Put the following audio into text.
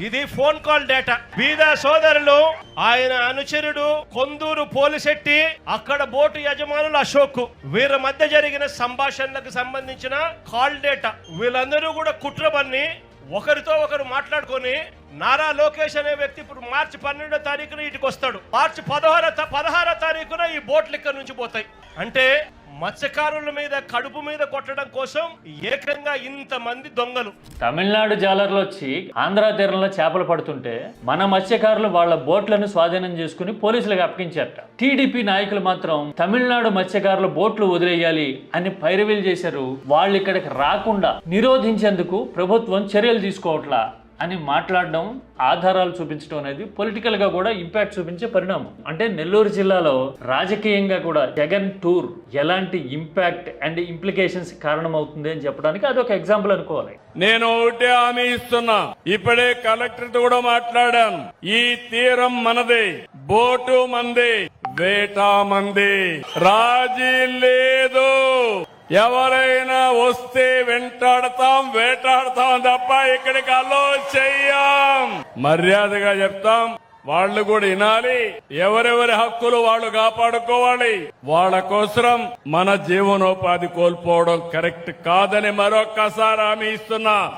ఇది phone call data. బీద సోదరులు, ఆయన అనుచరుడు కొందూరు పోలిశెట్టి, అక్కడ బోటు యజమానులు అశోక్, వీరి మధ్య జరిగిన సంభాషణలకు సంబంధించిన కాల్ డేటా. వీళ్ళందరూ కూడా కుట్ర పన్ని ఒకరితో ఒకరు మాట్లాడుకొని నారా లోకేష్ అనే వ్యక్తి ఇప్పుడు మార్చి 12వ తారీఖున ఇటుకు వస్తాడు. మార్చి 16వ తారీఖున ఈ బోట్లు ఇక్కడ నుంచి పోతాయి. అంటే మత్స్యకారుల మీద కడుపు మీద కొట్టడం కోసం ఏకంగా ఇంతమంది దొంగలు. తమిళనాడు జాలర్లు వచ్చి ఆంధ్ర తీరంలో చేపలు పడుతుంటే మన మత్స్యకారులు వాళ్ళ బోట్లను స్వాధీనం చేసుకుని పోలీసులకు అప్పగించారట. టీడీపీ నాయకులు మాత్రం తమిళనాడు మత్స్యకారుల బోట్లు వదిలేయాలి అని పైరవీలు చేశారు. వాళ్ళు ఇక్కడికి రాకుండా నిరోధించేందుకు ప్రభుత్వం చర్యలు తీసుకోవట్లా అని మాట్లాడడం, ఆధారాలు చూపించడం అనేది పొలిటికల్ గా కూడా ఇంపాక్ట్ చూపించే పరిణామం. అంటే నెల్లూరు జిల్లాలో రాజకీయంగా కూడా జగన్ టూర్ ఎలాంటి ఇంపాక్ట్ అండ్ ఇంప్లికేషన్స్ కారణమవుతుంది అని చెప్పడానికి అదొక ఎగ్జాంపుల్ అనుకోవాలి. నేను ఒకటే హామీ ఇస్తున్నా, ఇప్పుడే కలెక్టర్ తో కూడా మాట్లాడాను. ఈ తీరం మనదే, బోటు మంది, వేట మంది, రాజీ లేదు. ఎవరైనా వస్తే వేటాడతాం తప్ప ఇక్కడికి అలో చెయ్యం. మర్యాదగా చెప్తాం, వాళ్ళు కూడా వినాలి. ఎవరెవరి హక్కులు వాళ్ళు కాపాడుకోవాలి. వాళ్ళ కోసం మన జీవనోపాధి కోల్పోవడం కరెక్ట్ కాదని మరొక్కసారి హామీ ఇస్తున్నా.